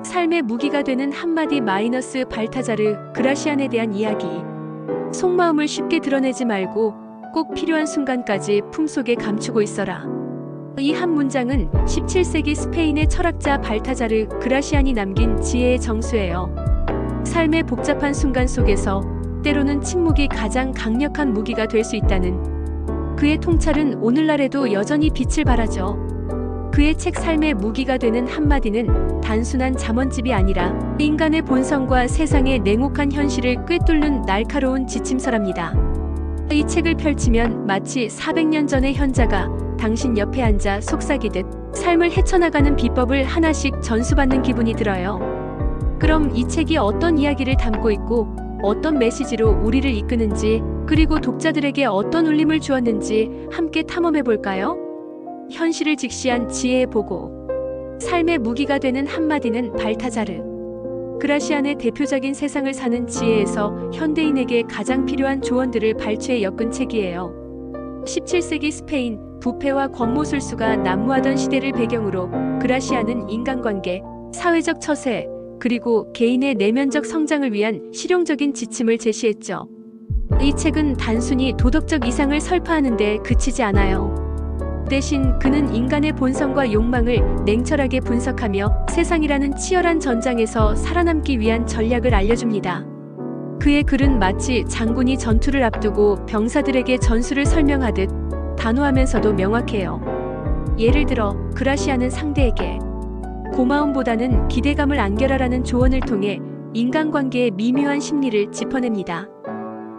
삶의 무기가 되는 한마디 마이너스 발타자르 그라시안에 대한 이야기. 속마음을 쉽게 드러내지 말고 꼭 필요한 순간까지 품속에 감추고 있어라. 이 한 문장은 17세기 스페인의 철학자 발타자르 그라시안이 남긴 지혜의 정수예요. 삶의 복잡한 순간 속에서 때로는 침묵이 가장 강력한 무기가 될 수 있다는 그의 통찰은 오늘날에도 여전히 빛을 발하죠. 그의 책 삶의 무기가 되는 한마디는 단순한 잠언집이 아니라 인간의 본성과 세상의 냉혹한 현실을 꿰뚫는 날카로운 지침서랍니다. 이 책을 펼치면 마치 400년 전의 현자가 당신 옆에 앉아 속삭이듯 삶을 헤쳐나가는 비법을 하나씩 전수받는 기분이 들어요. 그럼 이 책이 어떤 이야기를 담고 있고 어떤 메시지로 우리를 이끄는지, 그리고 독자들에게 어떤 울림을 주었는지 함께 탐험해 볼까요? 현실을 직시한 지혜의 보고. 삶의 무기가 되는 한마디는 발타자르 그라시안의 대표적인 세상을 사는 지혜에서 현대인에게 가장 필요한 조언들을 발췌해 엮은 책이에요. 17세기 스페인, 부패와 권모술수가 난무하던 시대를 배경으로 그라시안은 인간관계, 사회적 처세, 그리고 개인의 내면적 성장을 위한 실용적인 지침을 제시했죠. 이 책은 단순히 도덕적 이상을 설파하는 데 그치지 않아요. 대신 그는 인간의 본성과 욕망을 냉철하게 분석하며 세상이라는 치열한 전장에서 살아남기 위한 전략을 알려줍니다. 그의 글은 마치 장군이 전투를 앞두고 병사들에게 전술을 설명하듯 단호하면서도 명확해요. 예를 들어 그라시안은 상대에게 고마움보다는 기대감을 안겨라라는 조언을 통해 인간관계의 미묘한 심리를 짚어냅니다.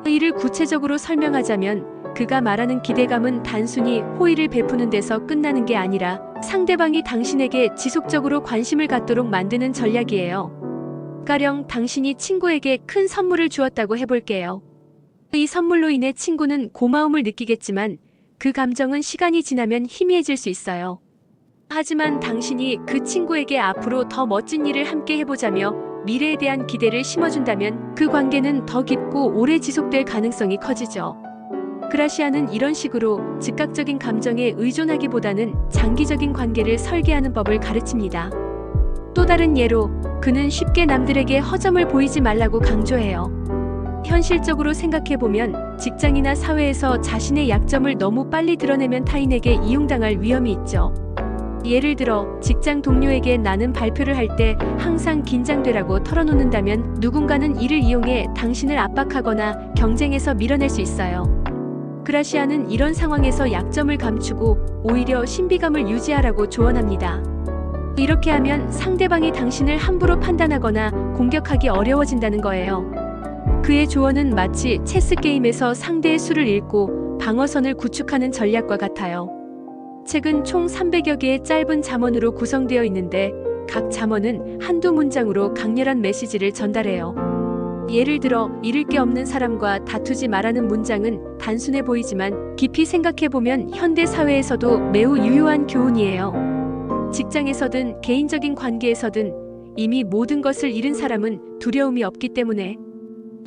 이를 구체적으로 설명하자면 그가 말하는 기대감은 단순히 호의를 베푸는 데서 끝나는 게 아니라 상대방이 당신에게 지속적으로 관심을 갖도록 만드는 전략이에요. 가령 당신이 친구에게 큰 선물을 주었다고 해볼게요. 이 선물로 인해 친구는 고마움을 느끼겠지만 그 감정은 시간이 지나면 희미해질 수 있어요. 하지만 당신이 그 친구에게 앞으로 더 멋진 일을 함께 해보자며 미래에 대한 기대를 심어준다면 그 관계는 더 깊고 오래 지속될 가능성이 커지죠. 그라시안은 이런 식으로 즉각적인 감정에 의존하기보다는 장기적인 관계를 설계하는 법을 가르칩니다. 또 다른 예로 그는 쉽게 남들에게 허점을 보이지 말라고 강조해요. 현실적으로 생각해보면 직장이나 사회에서 자신의 약점을 너무 빨리 드러내면 타인에게 이용당할 위험이 있죠. 예를 들어 직장 동료에게 나는 발표를 할 때 항상 긴장되라고 털어놓는다면 누군가는 이를 이용해 당신을 압박하거나 경쟁에서 밀어낼 수 있어요. 그라시안은 이런 상황에서 약점을 감추고 오히려 신비감을 유지하라고 조언합니다. 이렇게 하면 상대방이 당신을 함부로 판단하거나 공격하기 어려워진다는 거예요. 그의 조언은 마치 체스 게임에서 상대의 수를 읽고 방어선을 구축하는 전략과 같아요. 책은 총 300여 개의 짧은 잠언으로 구성되어 있는데 각 잠언은 한두 문장으로 강렬한 메시지를 전달해요. 예를 들어 잃을 게 없는 사람과 다투지 말라는 문장은 단순해 보이지만 깊이 생각해보면 현대 사회에서도 매우 유효한 교훈이에요. 직장에서든 개인적인 관계에서든 이미 모든 것을 잃은 사람은 두려움이 없기 때문에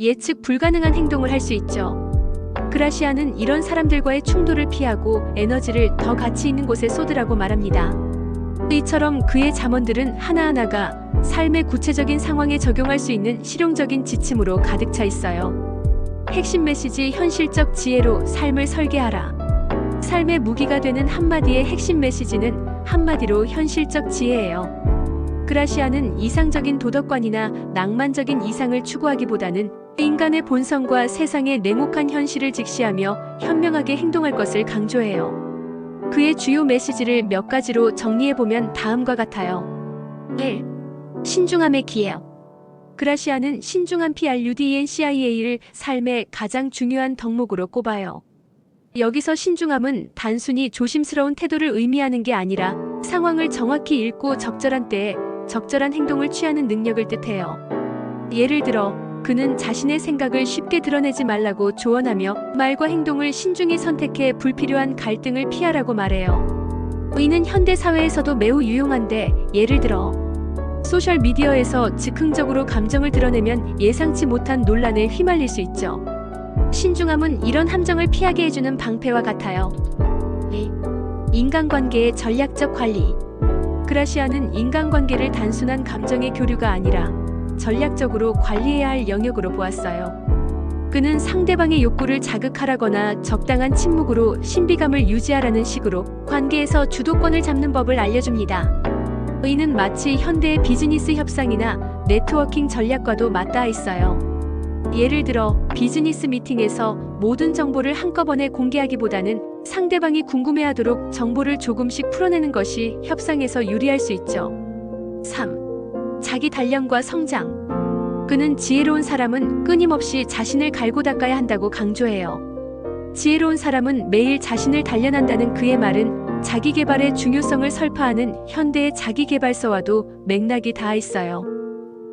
예측 불가능한 행동을 할 수 있죠. 그라시안은 이런 사람들과의 충돌을 피하고 에너지를 더 가치 있는 곳에 쏟으라고 말합니다. 이처럼 그의 잠언들은 하나하나가 삶의 구체적인 상황에 적용할 수 있는 실용적인 지침으로 가득 차 있어요. 핵심 메시지: 현실적 지혜로 삶을 설계하라. 삶의 무기가 되는 한마디의 핵심 메시지는 한마디로 현실적 지혜예요. 그라시안은 이상적인 도덕관이나 낭만적인 이상을 추구하기보다는 인간의 본성과 세상의 냉혹한 현실을 직시하며 현명하게 행동할 것을 강조해요. 그의 주요 메시지를 몇 가지로 정리해보면 다음과 같아요. 1. 신중함의 기여. 그라시안은 신중한 PRUDENCIA를 삶의 가장 중요한 덕목으로 꼽아요. 여기서 신중함은 단순히 조심스러운 태도를 의미하는 게 아니라 상황을 정확히 읽고 적절한 때에 적절한 행동을 취하는 능력을 뜻해요. 예를 들어 그는 자신의 생각을 쉽게 드러내지 말라고 조언하며 말과 행동을 신중히 선택해 불필요한 갈등을 피하라고 말해요. 이는 현대 사회에서도 매우 유용한데, 예를 들어 소셜미디어에서 즉흥적으로 감정을 드러내면 예상치 못한 논란에 휘말릴 수 있죠. 신중함은 이런 함정을 피하게 해주는 방패와 같아요. 2. 인간관계의 전략적 관리. 그라시아는 인간관계를 단순한 감정의 교류가 아니라 전략적으로 관리해야 할 영역으로 보았어요. 그는 상대방의 욕구를 자극하라거나 적당한 침묵으로 신비감을 유지하라는 식으로 관계에서 주도권을 잡는 법을 알려줍니다. 이는 마치 현대의 비즈니스 협상이나 네트워킹 전략과도 맞닿아 있어요. 예를 들어 비즈니스 미팅에서 모든 정보를 한꺼번에 공개하기보다는 상대방이 궁금해하도록 정보를 조금씩 풀어내는 것이 협상에서 유리할 수 있죠. 3. 자기 단련과 성장. 그는 지혜로운 사람은 끊임없이 자신을 갈고 닦아야 한다고 강조해요. 지혜로운 사람은 매일 자신을 단련한다는 그의 말은 자기 개발의 중요성을 설파하는 현대의 자기 개발서와도 맥락이 닿아 있어요.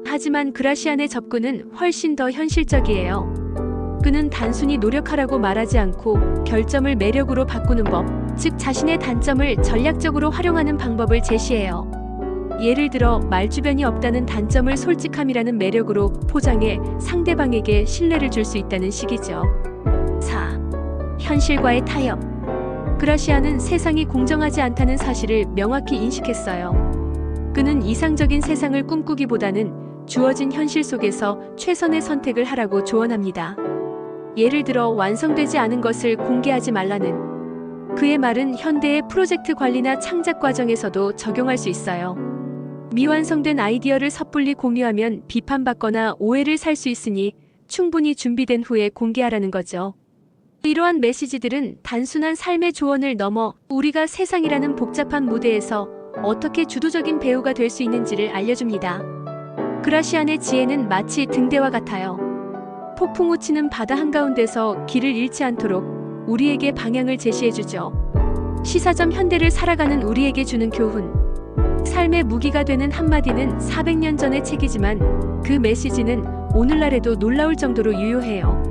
하지만 그라시안의 접근은 훨씬 더 현실적이에요. 그는 단순히 노력하라고 말하지 않고 결점을 매력으로 바꾸는 법, 즉 자신의 단점을 전략적으로 활용하는 방법을 제시해요. 예를 들어 말주변이 없다는 단점을 솔직함이라는 매력으로 포장해 상대방에게 신뢰를 줄 수 있다는 식이죠. 4. 현실과의 타협. 그라시아는 세상이 공정하지 않다는 사실을 명확히 인식했어요. 그는 이상적인 세상을 꿈꾸기보다는 주어진 현실 속에서 최선의 선택을 하라고 조언합니다. 예를 들어 완성되지 않은 것을 공개하지 말라는 그의 말은 현대의 프로젝트 관리나 창작 과정에서도 적용할 수 있어요. 미완성된 아이디어를 섣불리 공유하면 비판받거나 오해를 살 수 있으니 충분히 준비된 후에 공개하라는 거죠. 이러한 메시지들은 단순한 삶의 조언을 넘어 우리가 세상이라는 복잡한 무대에서 어떻게 주도적인 배우가 될 수 있는지를 알려줍니다. 그라시안의 지혜는 마치 등대와 같아요. 폭풍 우치는 바다 한가운데서 길을 잃지 않도록 우리에게 방향을 제시해주죠. 시사점 현대를 살아가는 우리에게 주는 교훈. 삶의 무기가 되는 한마디는 400년 전의 책이지만 그 메시지는 오늘날에도 놀라울 정도로 유효해요.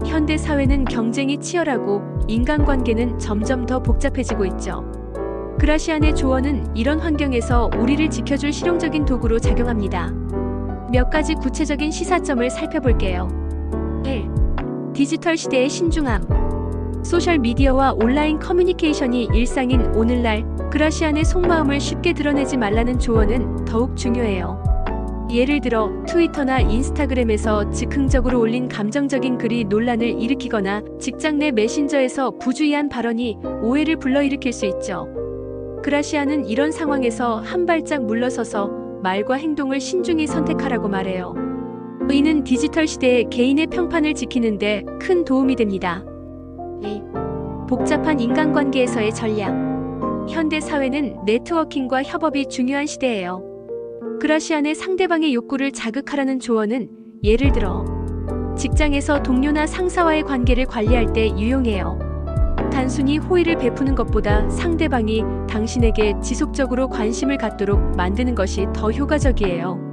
현대 사회는 경쟁이 치열하고 인간관계는 점점 더 복잡해지고 있죠. 그라시안의 조언은 이런 환경에서 우리를 지켜줄 실용적인 도구로 작용합니다. 몇 가지 구체적인 시사점을 살펴볼게요. 1. 디지털 시대의 신중함. 소셜미디어와 온라인 커뮤니케이션이 일상인 오늘날 그라시안의 속마음을 쉽게 드러내지 말라는 조언은 더욱 중요해요. 예를 들어 트위터나 인스타그램에서 즉흥적으로 올린 감정적인 글이 논란을 일으키거나 직장 내 메신저에서 부주의한 발언이 오해를 불러일으킬 수 있죠. 그라시안은 이런 상황에서 한 발짝 물러서서 말과 행동을 신중히 선택하라고 말해요. 이는 디지털 시대의 개인의 평판을 지키는데 큰 도움이 됩니다. 2. 복잡한 인간관계에서의 전략. 현대 사회는 네트워킹과 협업이 중요한 시대예요. 그라시안의 상대방의 욕구를 자극하라는 조언은 예를 들어 직장에서 동료나 상사와의 관계를 관리할 때 유용해요. 단순히 호의를 베푸는 것보다 상대방이 당신에게 지속적으로 관심을 갖도록 만드는 것이 더 효과적이에요.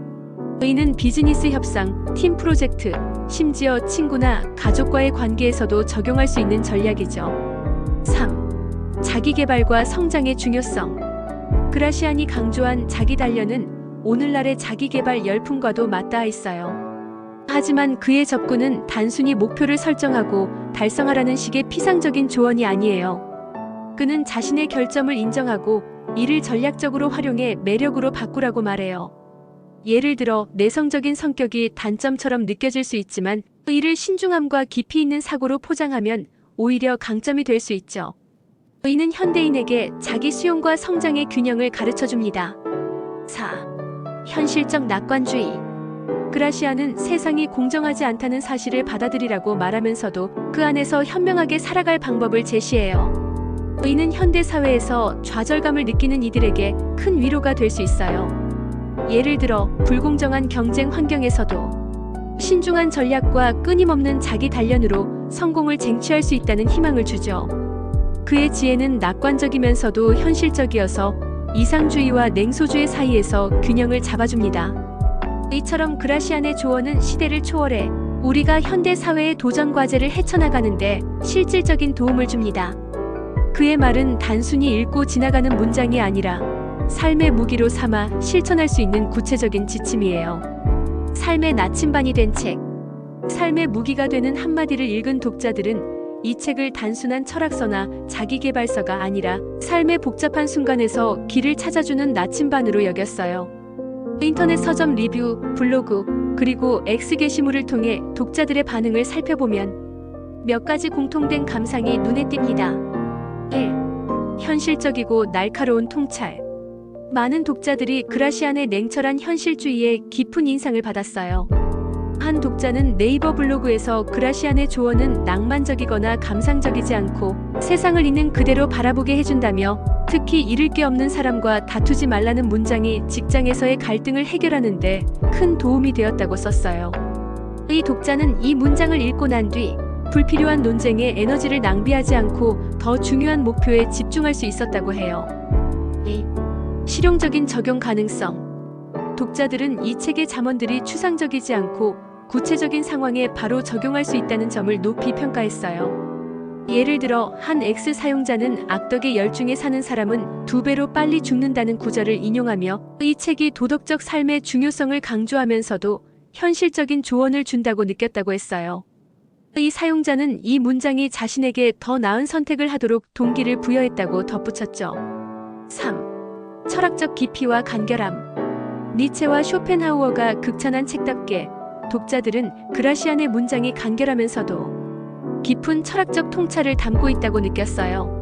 이는 비즈니스 협상, 팀 프로젝트, 심지어 친구나 가족과의 관계에서도 적용할 수 있는 전략이죠. 3. 자기 개발과 성장의 중요성. 그라시안이 강조한 자기 단련은 오늘날의 자기 개발 열풍과도 맞닿아 있어요. 하지만 그의 접근은 단순히 목표를 설정하고 달성하라는 식의 피상적인 조언이 아니에요. 그는 자신의 결점을 인정하고 이를 전략적으로 활용해 매력으로 바꾸라고 말해요. 예를 들어 내성적인 성격이 단점처럼 느껴질 수 있지만 이를 신중함과 깊이 있는 사고로 포장하면 오히려 강점이 될 수 있죠. 이는 현대인에게 자기 수용과 성장의 균형을 가르쳐줍니다. 4. 현실적 낙관주의. 그라시아는 세상이 공정하지 않다는 사실을 받아들이라고 말하면서도 그 안에서 현명하게 살아갈 방법을 제시해요. 이는 현대 사회에서 좌절감을 느끼는 이들에게 큰 위로가 될 수 있어요. 예를 들어 불공정한 경쟁 환경에서도 신중한 전략과 끊임없는 자기 단련으로 성공을 쟁취할 수 있다는 희망을 주죠. 그의 지혜는 낙관적이면서도 현실적이어서 이상주의와 냉소주의 사이에서 균형을 잡아줍니다. 이처럼 그라시안의 조언은 시대를 초월해 우리가 현대 사회의 도전 과제를 헤쳐나가는데 실질적인 도움을 줍니다. 그의 말은 단순히 읽고 지나가는 문장이 아니라 삶의 무기로 삼아 실천할 수 있는 구체적인 지침이에요. 삶의 나침반이 된 책. 삶의 무기가 되는 한마디를 읽은 독자들은 이 책을 단순한 철학서나 자기계발서가 아니라 삶의 복잡한 순간에서 길을 찾아주는 나침반으로 여겼어요. 인터넷 서점 리뷰, 블로그, 그리고 X 게시물을 통해 독자들의 반응을 살펴보면 몇 가지 공통된 감상이 눈에 띕니다. 1. 현실적이고 날카로운 통찰. 많은 독자들이 그라시안의 냉철한 현실주의에 깊은 인상을 받았어요. 한 독자는 네이버 블로그에서 그라시안의 조언은 낭만적이거나 감상적이지 않고 세상을 있는 그대로 바라보게 해준다며, 특히 잃을 게 없는 사람과 다투지 말라는 문장이 직장에서의 갈등을 해결하는데 큰 도움이 되었다고 썼어요. 이 독자는 이 문장을 읽고 난 뒤 불필요한 논쟁에 에너지를 낭비하지 않고 더 중요한 목표에 집중할 수 있었다고 해요. 2. 실용적인 적용 가능성. 독자들은 이 책의 잠언들이 추상적이지 않고 구체적인 상황에 바로 적용할 수 있다는 점을 높이 평가했어요. 예를 들어 한 X 사용자는 악덕의 열중에 사는 사람은 2배로 빨리 죽는다는 구절을 인용하며 이 책이 도덕적 삶의 중요성을 강조하면서도 현실적인 조언을 준다고 느꼈다고 했어요. 이 사용자는 이 문장이 자신에게 더 나은 선택을 하도록 동기를 부여했다고 덧붙였죠. 3. 철학적 깊이와 간결함. 니체와 쇼펜하우어가 극찬한 책답게 독자들은 그라시안의 문장이 간결하면서도 깊은 철학적 통찰을 담고 있다고 느꼈어요.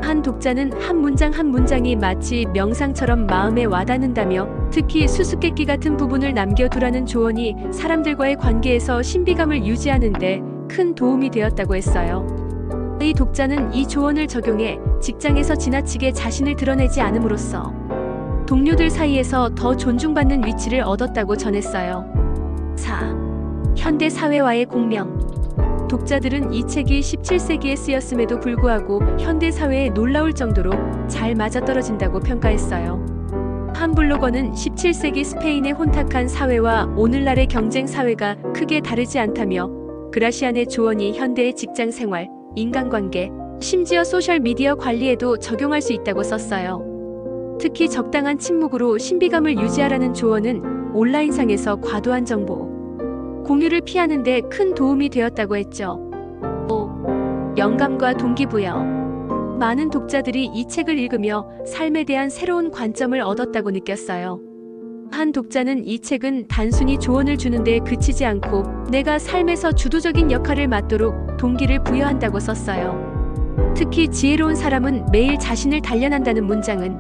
한 독자는 한 문장 한 문장이 마치 명상처럼 마음에 와닿는다며, 특히 수수께끼 같은 부분을 남겨두라는 조언이 사람들과의 관계에서 신비감을 유지하는데 큰 도움이 되었다고 했어요. 이 독자는 이 조언을 적용해 직장에서 지나치게 자신을 드러내지 않음으로써 동료들 사이에서 더 존중받는 위치를 얻었다고 전했어요. 4. 현대 사회와의 공명. 독자들은 이 책이 17세기에 쓰였음에도 불구하고 현대 사회에 놀라울 정도로 잘 맞아떨어진다고 평가했어요. 한 블로거는 17세기 스페인의 혼탁한 사회와 오늘날의 경쟁 사회가 크게 다르지 않다며, 그라시안의 조언이 현대의 직장 생활, 인간관계, 심지어 소셜미디어 관리에도 적용할 수 있다고 썼어요. 특히 적당한 침묵으로 신비감을 유지하라는 조언은 온라인상에서 과도한 정보 공유를 피하는 데 큰 도움이 되었다고 했죠. 5. 영감과 동기부여. 많은 독자들이 이 책을 읽으며 삶에 대한 새로운 관점을 얻었다고 느꼈어요. 한 독자는 이 책은 단순히 조언을 주는 데 그치지 않고 내가 삶에서 주도적인 역할을 맡도록 동기를 부여한다고 썼어요. 특히 지혜로운 사람은 매일 자신을 단련한다는 문장은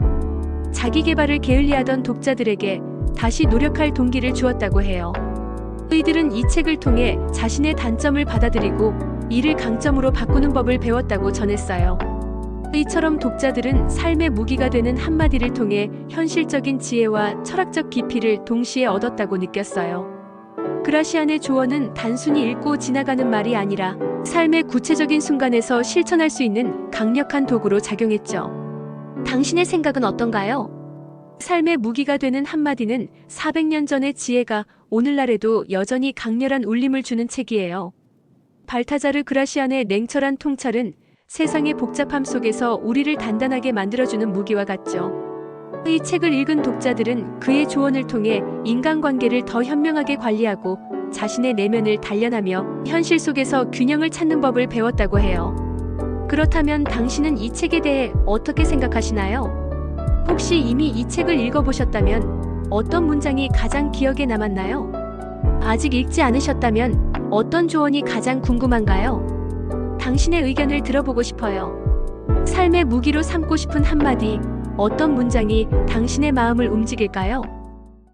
자기 개발을 게을리하던 독자들에게 다시 노력할 동기를 주었다고 해요. 이들은 이 책을 통해 자신의 단점을 받아들이고 이를 강점으로 바꾸는 법을 배웠다고 전했어요. 이처럼 독자들은 삶의 무기가 되는 한마디를 통해 현실적인 지혜와 철학적 깊이를 동시에 얻었다고 느꼈어요. 그라시안의 조언은 단순히 읽고 지나가는 말이 아니라 삶의 구체적인 순간에서 실천할 수 있는 강력한 도구로 작용했죠. 당신의 생각은 어떤가요? 삶의 무기가 되는 한마디는 400년 전의 지혜가 오늘날에도 여전히 강렬한 울림을 주는 책이에요. 발타자르 그라시안의 냉철한 통찰은 세상의 복잡함 속에서 우리를 단단하게 만들어주는 무기와 같죠. 이 책을 읽은 독자들은 그의 조언을 통해 인간관계를 더 현명하게 관리하고 자신의 내면을 단련하며 현실 속에서 균형을 찾는 법을 배웠다고 해요. 그렇다면 당신은 이 책에 대해 어떻게 생각하시나요? 혹시 이미 이 책을 읽어보셨다면 어떤 문장이 가장 기억에 남았나요? 아직 읽지 않으셨다면 어떤 조언이 가장 궁금한가요? 당신의 의견을 들어보고 싶어요. 삶의 무기로 삼고 싶은 한마디, 어떤 문장이 당신의 마음을 움직일까요?